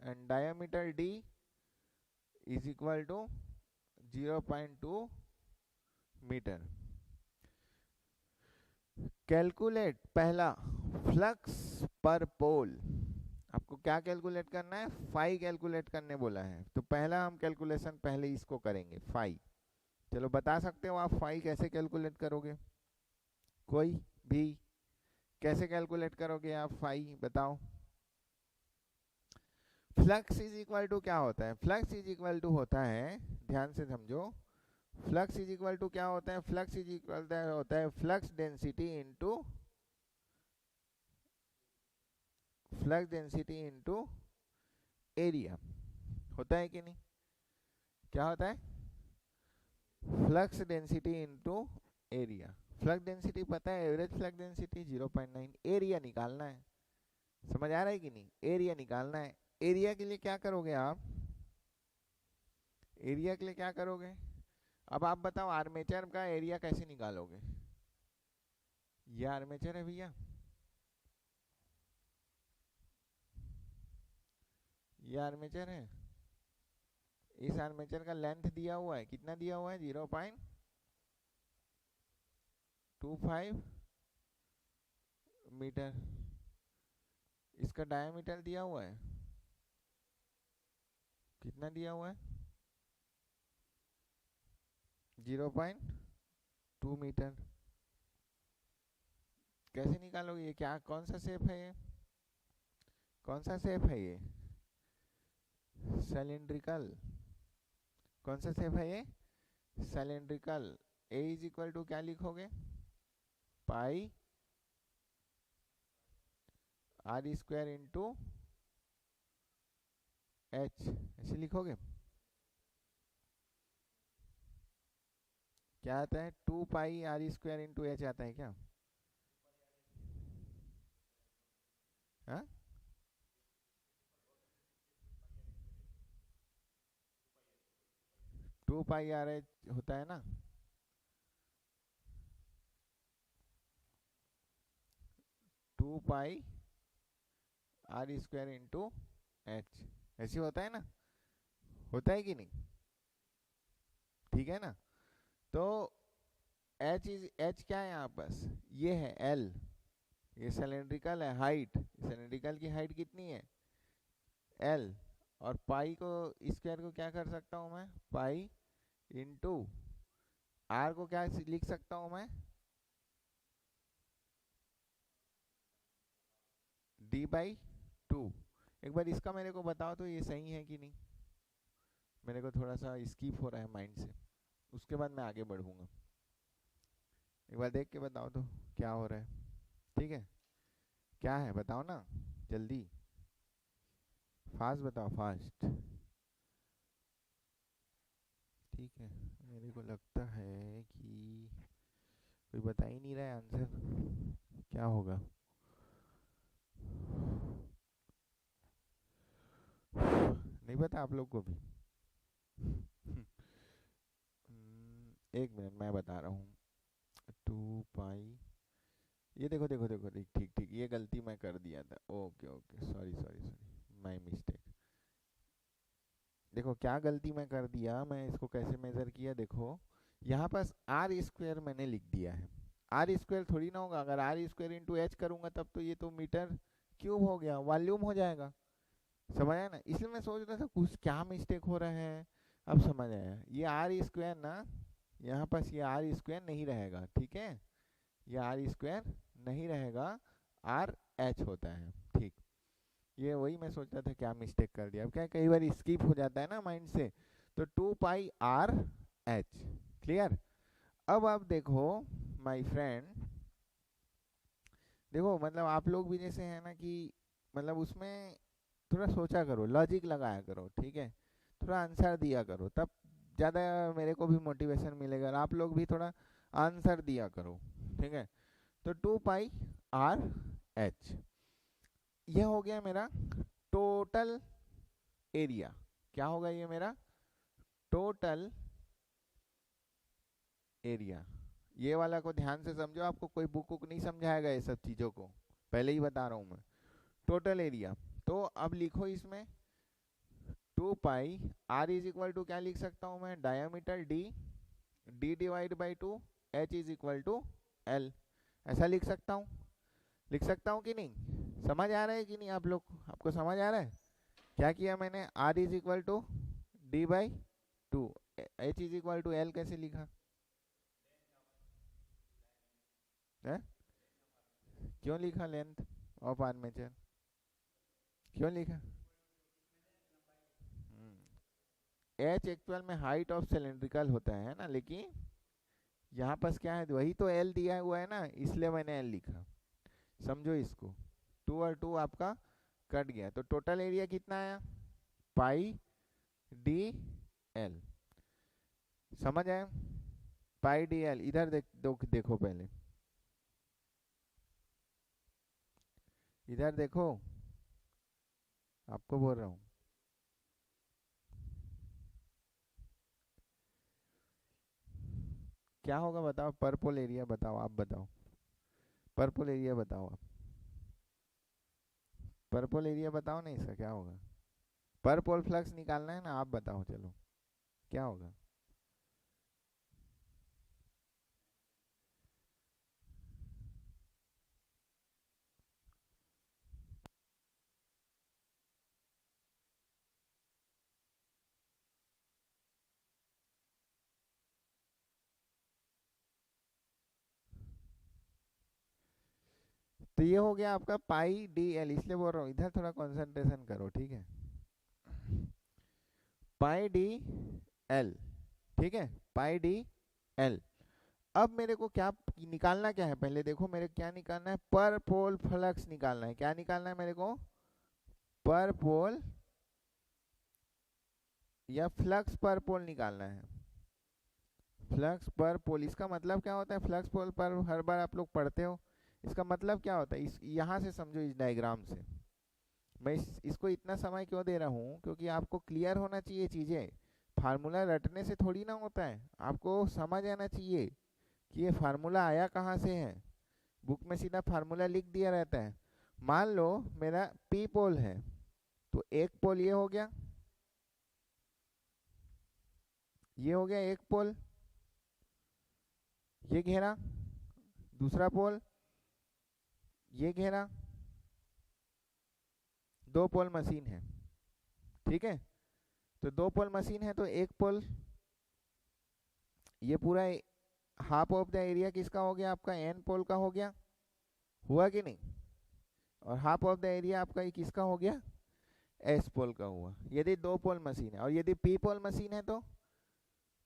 and diameter D is equal to 0.2 metre. Calculate पहला फ्लक्स पर पोल। आपको क्या कैलकुलेट करना है? फाई कैलकुलेट करने बोला है, तो पहला हम कैलकुलेशन पहले इसको करेंगे, फाई। चलो बता सकते हो आप फाई कैसे कैलकुलेट करोगे? कोई भी कैसे कैलकुलेट करोगे आप फाई, बताओ। फ्लक्स इज इक्वल टू क्या होता है? फ्लक्स इज इक्वल टू होता है, ध्यान से समझो, फ्लक्स इज इक्वल टू क्या होता है? फ्लक्स इज इक्वल होता है flux density into, flux density into area, होता है कि नहीं? क्या होता है? Flux density into area. Flux density पता है, एवरेज फ्लक्स डेंसिटी 0.9, एरिया निकालना है। समझ आ रहा है कि नहीं? एरिया निकालना है। एरिया के लिए क्या करोगे आप? एरिया के लिए क्या करोगे? अब आप बताओ आर्मेचर का एरिया कैसे निकालोगे? ये आर्मेचर है भैया, ये आर्मेचर है, इस आर्मेचर का लेंथ दिया हुआ है, कितना दिया हुआ है? 0.25 मीटर। इसका डायमीटर दिया हुआ है, कितना दिया हुआ है? 0.2 मीटर। कैसे निकालोगे ये? क्या कौन सा शेप है ये? कौन सा शेप है ये? सिलेंड्रिकल। कौन सा शेप है ये? Cylindrical. A is equal to क्या लिखोगे? Pi r square into h, ऐसे लिखोगे? क्या आता है? 2 pi r square into h आता है क्या? हाँ, 2 पाई आर एच होता है ना। 2 pi r square into h, ऐसे होता है ना? होता है कि नहीं? ठीक है ना? तो एच क्या है यहाँ पास? ये है एल। ये सिलेंड्रिकल है, हाइट सिलेंड्रिकल की हाइट कितनी है? एल। और पाई को स्क्वायर को क्या कर सकता हूँ मैं? पाई इंटू आर को क्या लिख सकता हूँ मैं? D by 2। एक बार इसका मेरे को बताओ तो ये सही है कि नहीं? मेरे को थोड़ा सा स्किप हो रहा है माइंड से, उसके बाद मैं आगे बढ़ूंगा। एक बार देख के बताओ तो क्या हो रहा है। ठीक है, क्या है बताओ ना, जल्दी फास्ट बताओ, फास्ट। ठीक है, मेरे को लगता है कि कोई बता ही नहीं रहा है आंसर, क्या होगा? नहीं पता आप लोग को भी? एक मिनट मैं बता रहा हूँ। 2 पाई, ये देखो देखो देखो, ठीक ठीक ठीक, ये गलती मैं कर दिया था। Okay okay, sorry sorry sorry, my mistake. देखो क्या गलती मैं कर दिया, मैं इसको कैसे मेजर किया, देखो यहाँ पास आर स्क्वायर मैंने लिख दिया है। आर स्क्वायर थोड़ी ना होगा, अगर आर स्क्वायर इंटू एच करूंगा तब तो ये तो मीटर क्यूब हो गया, वॉल्यूम हो जाएगा। समझ आया ना? इसलिए मैं सोच रहा था कुछ क्या मिस्टेक हो रहा है। अब समझ आया, ये आर स्क्वायर ना, यहाँ पास ये आर स्क्वायर नहीं रहेगा, ठीक है? ये आर स्क्वायर नहीं रहेगा, आर एच होता है। ठीक, ये वही मैं सोच रहा था क्या मिस्टेक कर दिया। अब क्या कई बार स्किप हो जाता है ना माइंड से। तो 2 पाई आर एच, क्लियर? अब आप देखो माय फ्रेंड, देखो मतलब आप लोग भी जैसे है ना कि मतलब उसमें थोड़ा सोचा करो, लॉजिक लगाया करो, ठीक है? थोड़ा आंसर दिया करो, तब ज़्यादा मेरे को भी मोटिवेशन मिलेगा, और आप लोग भी थोड़ा आंसर दिया करो, ठीक है? तो 2 पाई आर एच, ये हो गया मेरा टोटल एरिया। क्या होगा ये मेरा? Total area. ये वाला को ध्यान से समझो, आपको कोई बुक बुक नहीं समझाएगा ये सब चीज़ों को, पहले ही बता रहा हूँ मैं। टोटल एरिया, तो अब लिखो इसमें 2 pi r is equal to क्या लिख सकता हूँ मैं? Diameter d, d divide by 2, h is equal to l, ऐसा लिख सकता हूँ। लिख सकता हूँ कि नहीं? समझ आ रहा है कि नहीं आप लोग? आपको समझ आ रहा है क्या किया मैंने? R is equal to d by 2, h is equal to l कैसे लिखा है? क्यों लिखा लेंथ ऑफ आर्मेचर? क्यों लिखा? एच एक्चुअल में हाइट ऑफ सिलेंड्रिकल होता है ना, लेकिन यहाँ पास क्या है, वही तो एल दिया हुआ है ना, इसलिए मैंने एल लिखा। समझो इसको, 2 और 2 आपका कट गया, तो टोटल एरिया कितना आया? पाई डी एल। समझ आया? पाई डी एल। इधर देखो पहले, इधर देखो, आपको बोल रहा हूँ। क्या होगा बताओ? पर्पल एरिया बताओ, आप बताओ, पर्पल एरिया बताओ आप, पर्पल एरिया बताओ ना, इसका क्या होगा? पर पोल फ्लक्स निकालना है ना, आप बताओ चलो क्या होगा? तो ये हो गया आपका पाई डी एल, इसलिए बोल रहा हूँ इधर थोड़ा कंसंट्रेशन करो, ठीक है। पाई डी एल, ठीक है, पाई डी एल। अब मेरे को क्या निकालना, क्या है पहले देखो, मेरे क्या निकालना है, पर पोल फ्लक्स निकालना है। क्या निकालना है मेरे को, पर पोल या फ्लक्स पर पोल निकालना है। फ्लक्स पर पोल, इसका मतलब क्या होता है, फ्लक्स पोल पर हर बार आप लोग पढ़ते हो, इसका मतलब क्या होता है, इस यहाँ से समझो, इस डायग्राम से। मैं इसको इतना समय क्यों दे रहा हूँ, क्योंकि आपको क्लियर होना चाहिए चीज़ें। फार्मूला रटने से थोड़ी ना होता है, आपको समझ आना चाहिए कि ये फार्मूला आया कहाँ से है। बुक में सीधा फार्मूला लिख दिया रहता है। मान लो मेरा पी पोल है, तो एक पोल ये हो गया, ये हो गया एक पोल, ये घेरा, दूसरा पोल, ये घेरा, दो पोल मशीन है, ठीक है। तो दो पोल मशीन है, तो एक पोल, ये पूरा हाफ ऑफ द एरिया किसका हो गया, आपका एन पोल का हो गया, हुआ कि नहीं। और हाफ ऑफ द एरिया आपका ये किसका हो गया, एस पोल का हुआ, यदि दो पोल मशीन है। और यदि पी पोल मशीन है तो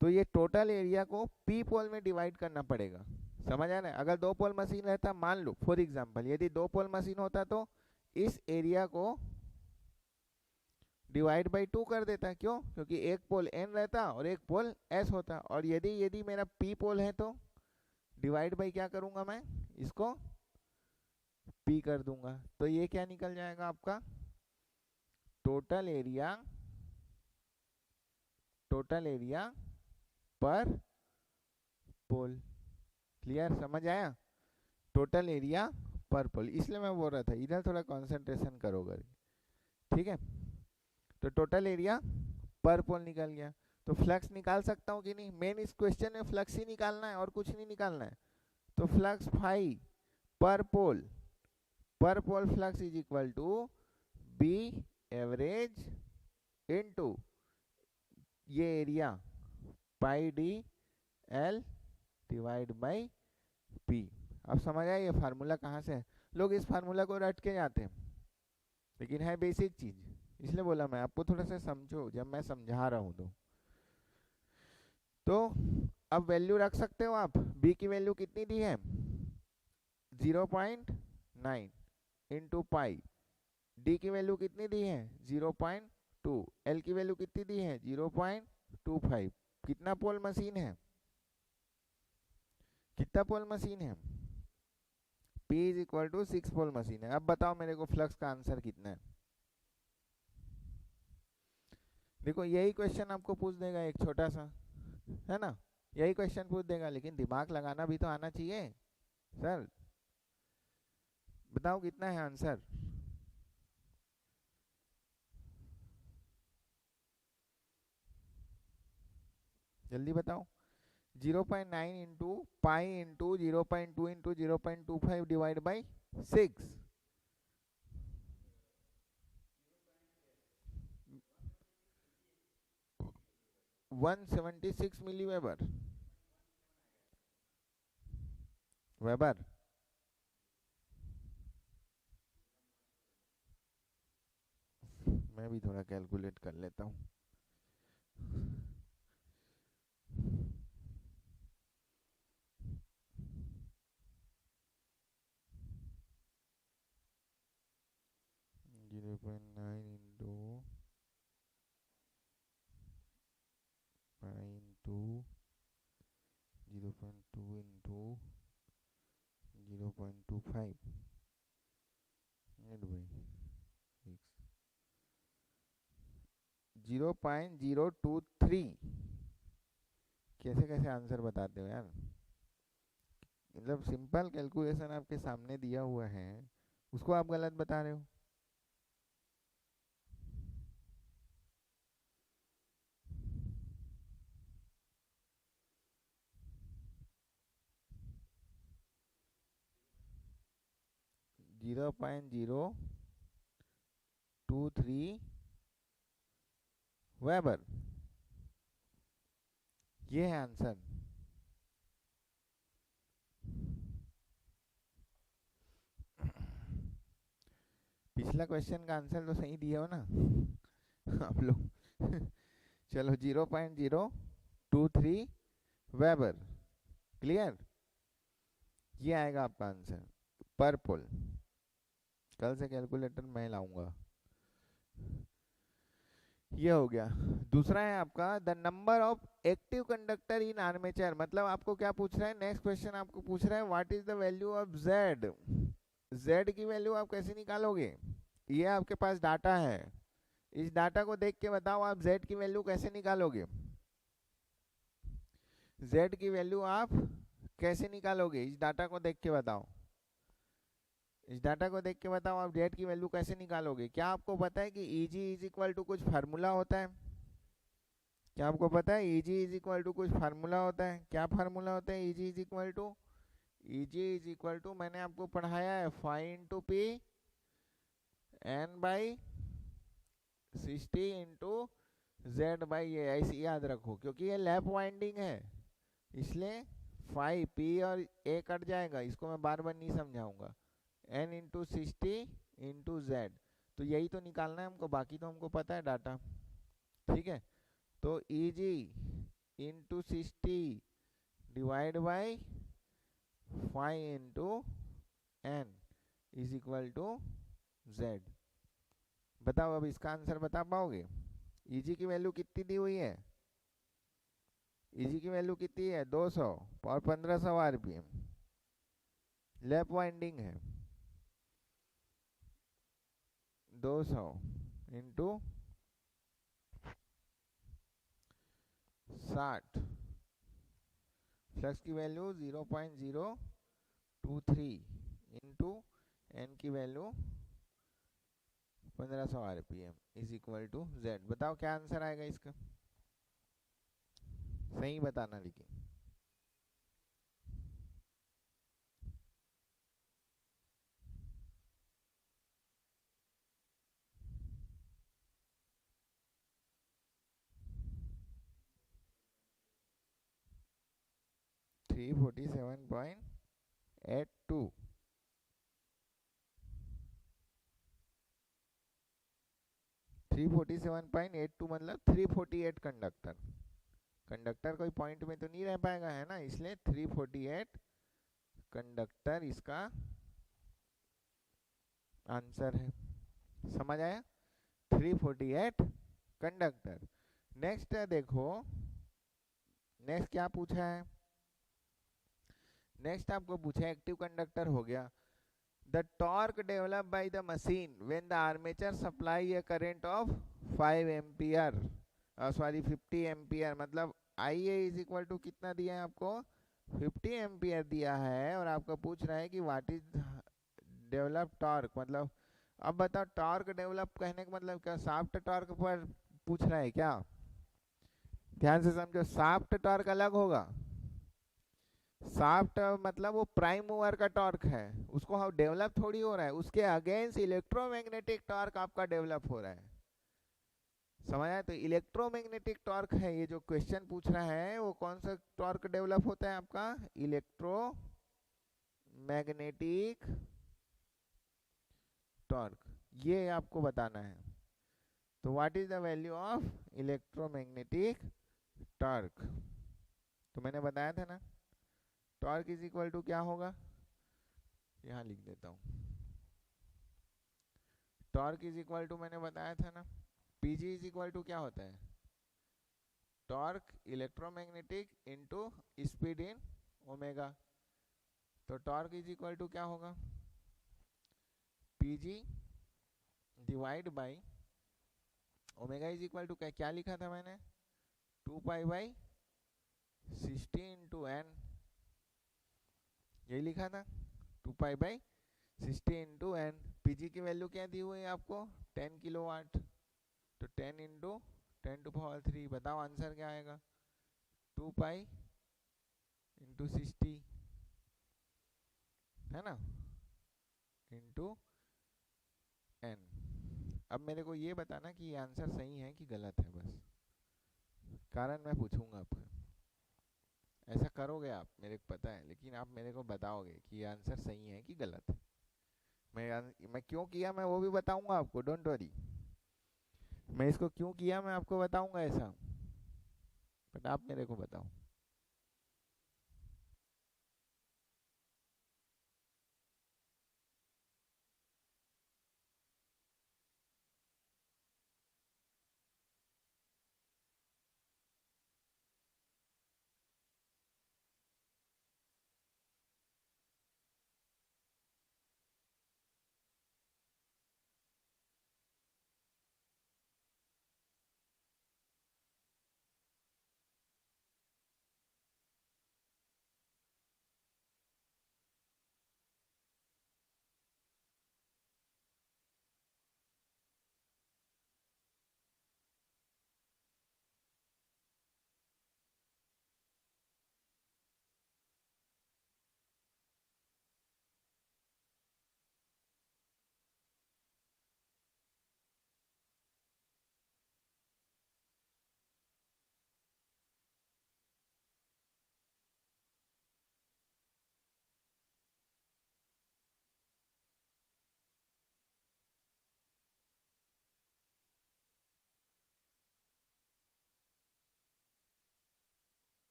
ये टोटल एरिया को पी पोल में डिवाइड करना पड़ेगा। समझ आ रहा है। अगर दो पोल मशीन रहता, मान लो फॉर एग्जांपल, यदि दो पोल मशीन होता तो इस एरिया को डिवाइड बाई 2 कर देता। क्यों, क्योंकि एक पोल एन रहता और एक पोल एस होता। और यदि यदि मेरा पी पोल है तो डिवाइड बाई क्या करूंगा मैं, इसको पी कर दूंगा। तो ये क्या निकल जाएगा आपका, टोटल एरिया, टोटल एरिया पर पोल। क्लियर, समझ आया, टोटल एरिया पर पोल। इसलिए मैं बोल रहा था इधर थोड़ा कंसंट्रेशन करोगे, ठीक है। तो टोटल एरिया पर पोल निकल गया। तो फ्लक्स निकाल सकता हूँ कि नहीं, मेन इस क्वेश्चन में फ्लक्स ही निकालना है और कुछ नहीं निकालना है। तो flux phi per pole flux is equal to B average into ये area pi D L divide by P. अब समझ आया ये फार्मूला कहाँ से है। लोग इस फार्मूला को रट के जाते हैं, लेकिन है बेसिक चीज, इसलिए बोला मैं आपको थोड़ा सा समझो जब मैं समझा रहा हूँ। तो अब वैल्यू रख सकते हो आप, बी की वैल्यू कितनी दी है, 0.9 इंटू पाई। डी की वैल्यू कितनी दी है, 0.2। एल की वैल्यू कितनी दी है, 0.25। कितना पोल मशीन है, कितना पोल मशीन है, P is equal to 6 pole machine है। अब बताओ मेरे को फ्लक्स का आंसर कितना है। देखो यही क्वेश्चन आपको पूछ देगा एक छोटा सा, है ना, यही क्वेश्चन पूछ देगा, लेकिन दिमाग लगाना भी तो आना चाहिए। सर बताओ कितना है आंसर, जल्दी बताओ। 0.9 into pi into 0.2 into 0.25 divide by 6, 176 milli weber, weber. मैं भी थोड़ा कैलकुलेट कर लेता हूँ। Zero point nine into pi into 0.2 into 0.25 0.023। कैसे कैसे आंसर बताते हो यार, मतलब सिंपल कैलकुलेशन आपके सामने दिया हुआ है, उसको आप गलत बता रहे हो। Zero point zero two three weber, ये है आंसर। पिछला क्वेश्चन का आंसर तो सही दिया हो ना आप लोग चलो 0.023 वेबर, क्लियर। ये आएगा आपका आंसर पर पोल। कल से कैलकुलेटर मैं लाऊंगा। ये हो गया। दूसरा है आपका the number of active conductor in armature, मतलब आपको क्या पूछ रहा है, नेक्स्ट क्वेश्चन आपको पूछ रहा है what is the value of Z. Z की वैल्यू आप कैसे निकालोगे, ये आपके पास डाटा है, इस डाटा को देख के बताओ आप जेड की वैल्यू कैसे निकालोगे। जेड की वैल्यू आप कैसे निकालोगे, इस डाटा को देख के बताओ। इस डाटा को देख के बताओ आप जेड की वैल्यू कैसे निकालोगे। क्या आपको पता है कि Eg इज इक्वल टू कुछ फार्मूला होता है। क्या आपको पता है Eg इज इक्वल टू कुछ फार्मूला होता है। क्या फार्मूला होता है Eg is equal to, Eg is equal to मैंने आपको पढ़ाया है phi into P N by 60 into Z by A, ऐसे याद रखो क्योंकि ये लैप वाइंडिंग है, इसलिए फाई पी और ए कट जाएगा, इसको मैं बार बार नहीं समझाऊंगा। एन इंटू 60 इंटू जेड, तो यही तो निकालना है हमको, बाकी तो हमको पता है डाटा, ठीक है। तो Eg into 60 divide by phi into N is equal to Z. बताओ अब इसका आंसर बता पाओगे। Eg की वैल्यू कितनी दी हुई है, Eg की वैल्यू कितनी है 200 और 1500 आरपीएम, लैप वाइंडिंग है। 200 इंटू 60, फ्लक्स की वैल्यू 0.023 इंटू एन की value 1500 RPM is equal to Z. बताओ क्या आंसर आएगा इसका, सही बताना लेकिन। थ्री 47.82, 347.82 मतलब 348 कंडक्टर। कंडक्टर कोई पॉइंट में तो नहीं रह पाएगा है ना, इसलिए 348 कंडक्टर इसका आंसर है। समझ आया, 348 कंडक्टर। नेक्स्ट है देखो, नेक्स्ट क्या पूछा है, नेक्स्ट आपको पूछा है एक्टिव कंडक्टर हो गया। The torque develop by the machine when the armature supply A current of 5 ampere, sorry 50 ampere, मतलब Ia इज इक्वल टू कितना दिया है आपको 50 एम्पियर दिया है, और आपको पूछ रहा है कि व्हाट इज डेवलप टॉर्क, मतलब अब बताओ टॉर्क डेवलप कहने का मतलब क्या, शाफ्ट टॉर्क पर पूछ रहा है क्या। ध्यान से समझो, शाफ्ट टॉर्क अलग होगा, शाफ्ट मतलब वो प्राइम मूवर का टॉर्क है, उसको हम डेवलप थोड़ी हो रहा है, उसके अगेंस्ट इलेक्ट्रोमैग्नेटिक टॉर्क आपका डेवलप हो रहा है। समझ आया, तो इलेक्ट्रोमैग्नेटिक टॉर्क है ये जो क्वेश्चन पूछ रहा है, वो कौन सा टॉर्क डेवलप होता है आपका, इलेक्ट्रोमैग्नेटिक टॉर्क, ये आपको बताना है। तो what is the value of electromagnetic torque, तो मैंने बताया था ना, टॉर्क इज इक्वल टू क्या होगा, यहाँ लिख देता हूँ, टॉर्क इज इक्वल टू मैंने बताया था ना, पीजी इज इक्वल टू क्या होता है, torque electromagnetic into speed in omega. तो टॉर्क इज इक्वल टू क्या होगा, PG divide by omega is equal to क्या, क्या लिखा था मैंने 2 पाई बाई 60 इंटू एन, यही लिखा था 2 pi by 60 into N. PG की वैल्यू क्या दी हुई है आपको 10 किलोवाट, तो 10 इंटू 10 टू पावर 3, बताओ आंसर क्या आएगा 2 पाई इंटू 60 है ना, इंटू एन। अब मेरे को ये बताना कि ये आंसर सही है कि गलत है, बस कारण मैं पूछूंगा आपको, ऐसा करोगे आप मेरे को पता है, लेकिन आप मेरे को बताओगे कि ये आंसर सही है कि गलत है। मैं क्यों किया मैं वो भी बताऊंगा आपको, डोंट वरी। मैं इसको क्यों किया मैं आपको बताऊंगा ऐसा, बट आप मेरे को बताओ।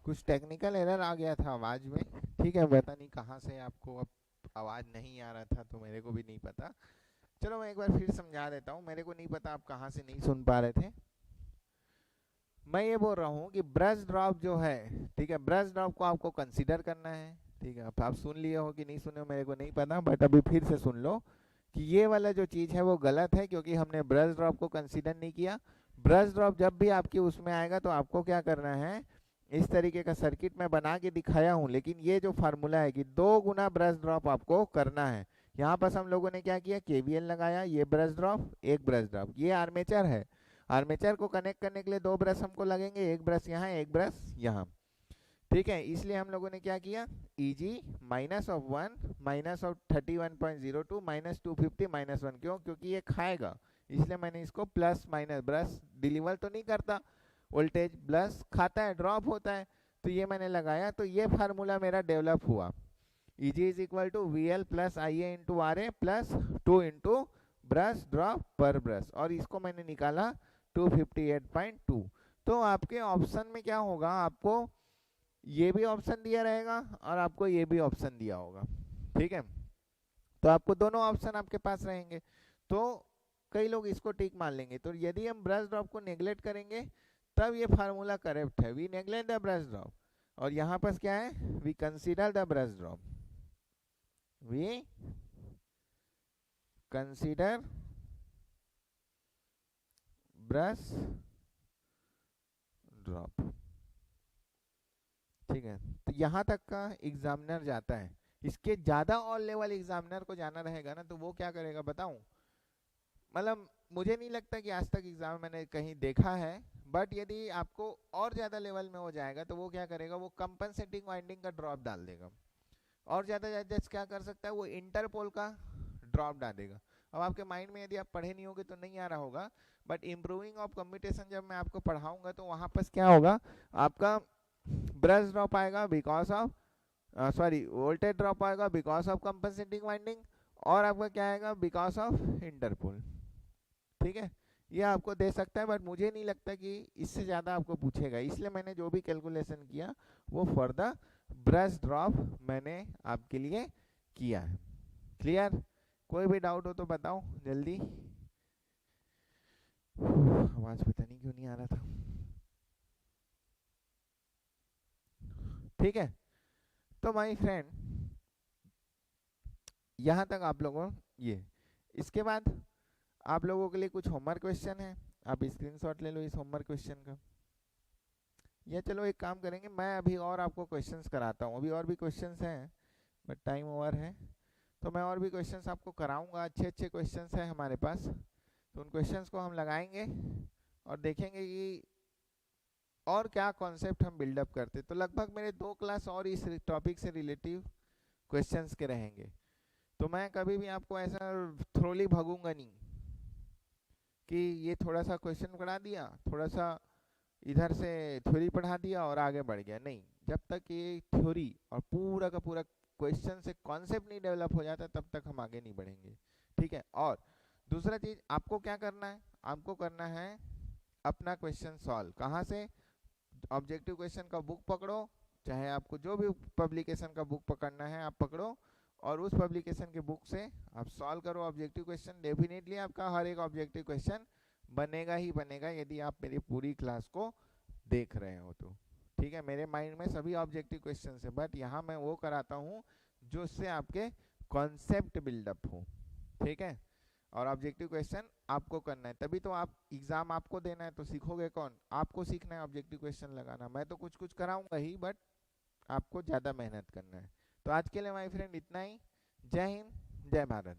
कुछ टेक्निकल एरर आ गया था आवाज़ में, ठीक है, पता नहीं कहाँ से आपको अब आवाज़ नहीं आ रहा था, तो मेरे को भी नहीं पता। चलो मैं एक बार फिर समझा देता हूँ, मेरे को नहीं पता आप कहाँ से नहीं सुन पा रहे थे। मैं ये बोल रहा हूँ कि ब्रश ड्रॉप जो है, ठीक है, ब्रश ड्रॉप को आपको कंसीडर करना है, ठीक है। अब आप सुन लिए हो कि नहीं सुने हो मेरे को नहीं पता, बट अभी फिर से सुन लो कि ये वाला जो चीज़ है वो गलत है, क्योंकि हमने ब्रश ड्रॉप को कंसीडर नहीं किया। ब्रश ड्रॉप जब भी आपकी उसमें आएगा तो आपको क्या करना है, इस तरीके का सर्किट मैं बना के दिखाया हूँ, लेकिन ये जो फार्मूला है कि 2 गुना ब्रश ड्रॉप आपको करना है। यहाँ पर हम लोगों ने क्या किया, केवीएल लगाया, ये ब्रश ड्रॉप, एक ब्रश ड्रॉप, ये आर्मेचर है। आर्मेचर को कनेक्ट करने के लिए 2 ब्रश हमको लगेंगे, एक ब्रश यहाँ, एक ब्रश यहाँ, ठीक है। इसलिए हम लोगों ने क्या किया, Eg -1 -31.02 -250 -1, क्यों, क्योंकि ये खाएगा, इसलिए मैंने इसको प्लस माइनस, ब्रश डिलीवर तो नहीं करता वोल्टेज, प्लस खाता है, ड्रॉप होता है, तो ये मैंने लगाया, तो ये फार्मूला मेरा डेवलप हुआ। Eg is equal to VL plus IA into RA plus 2 into brush drop per brush, और इसको मैंने निकाला 258.2। तो आपके ऑप्शन में क्या होगा, आपको ये भी ऑप्शन दिया रहेगा और आपको ये भी ऑप्शन दिया होगा, ठीक है। तो आपको दोनों ऑप्शन आपके पास रहेंगे, तो कई लोग इसको टिक मान लेंगे। तो यदि हम ब्रश ड्रॉप को नेग्लेक्ट करेंगे तब ये फार्मूला करेक्ट है, we neglect the brush drop, और यहाँ पर क्या है, we consider the brush drop, we consider brush drop, ठीक है। तो यहाँ तक का एग्जामिनर जाता है। इसके ज़्यादा ऑल लेवल एग्जामिनर को जाना रहेगा ना, तो वो क्या करेगा बताऊं, मतलब मुझे नहीं लगता कि आज तक एग्जाम मैंने कहीं देखा है, बट यदि आपको और ज़्यादा लेवल में हो जाएगा तो वो क्या करेगा, वो कंपनसेटिंग वाइंडिंग का ड्रॉप डाल देगा, और ज़्यादा जज क्या कर सकता है, वो इंटरपोल का ड्रॉप डाल देगा। अब आपके माइंड में यदि आप पढ़े नहीं होगे तो नहीं आ रहा होगा, बट इम्प्रूविंग ऑफ कम्यूटेशन जब मैं आपको पढ़ाऊंगा तो वहाँ पर क्या होगा, आपका ब्रश ड्रॉप आएगा because of sorry voltage drop आएगा बिकॉज ऑफ कंपनसेटिंग वाइंडिंग, और आपका क्या आएगा, बिकॉज ऑफ इंटरपोल, ठीक है। ये आपको दे सकता है, बट मुझे नहीं लगता कि इससे ज़्यादा आपको पूछेगा, इसलिए मैंने जो भी कैलकुलेशन किया वो फॉर द ब्रश ड्रॉप मैंने आपके लिए किया है। क्लियर, कोई भी डाउट हो तो बताओ जल्दी। आवाज़ पता नहीं क्यों नहीं आ रहा था, ठीक है। तो माय फ्रेंड यहाँ तक आप लोगों ये, इसके बाद आप लोगों के लिए कुछ होमवर्क क्वेश्चन है, आप स्क्रीनशॉट ले लो इस होमवर्क क्वेश्चन का, या चलो एक काम करेंगे, मैं अभी और आपको क्वेश्चंस कराता हूँ, अभी और भी क्वेश्चंस हैं बट टाइम ओवर है, तो मैं और भी क्वेश्चंस आपको कराऊंगा, अच्छे अच्छे क्वेश्चंस हैं हमारे पास, तो उन क्वेश्चंस को हम लगाएंगे और देखेंगे कि और क्या कॉन्सेप्ट हम बिल्डअप करते। तो लगभग मेरे 2 क्लास और इस टॉपिक से रिलेटिव क्वेश्चंस के रहेंगे, तो मैं कभी भी आपको ऐसा थ्रोली भागूंगा नहीं कि ये थोड़ा सा क्वेश्चन पढ़ा दिया, थोड़ा सा इधर से थ्योरी पढ़ा दिया और आगे बढ़ गया, नहीं। जब तक ये थ्योरी और पूरा का पूरा क्वेश्चन से कॉन्सेप्ट नहीं डेवलप हो जाता तब तक हम आगे नहीं बढ़ेंगे, ठीक है। और दूसरा चीज़ आपको क्या करना है, आपको करना है अपना क्वेश्चन सॉल्व, कहाँ से, ऑब्जेक्टिव क्वेश्चन का बुक पकड़ो, चाहे आपको जो भी पब्लिकेशन का बुक पकड़ना है आप पकड़ो, और उस पब्लिकेशन के बुक से आप सॉल्व करो ऑब्जेक्टिव क्वेश्चन। डेफिनेटली आपका हर एक ऑब्जेक्टिव क्वेश्चन बनेगा ही बनेगा यदि आप मेरी पूरी क्लास को देख रहे हो तो, ठीक है। मेरे माइंड में सभी ऑब्जेक्टिव क्वेश्चन है, बट यहाँ मैं वो कराता हूँ जो उससे आपके कॉन्सेप्ट बिल्डअप हो, ठीक है। और ऑब्जेक्टिव क्वेश्चन आपको करना है, तभी तो आप एग्जाम आपको देना है, तो सीखोगे कौन, आपको सीखना है ऑब्जेक्टिव क्वेश्चन लगाना, मैं तो कुछ कुछ कराऊंगा ही, बट आपको ज़्यादा मेहनत करना है। तो आज के लिए माय फ्रेंड इतना ही, जय हिंद जय भारत।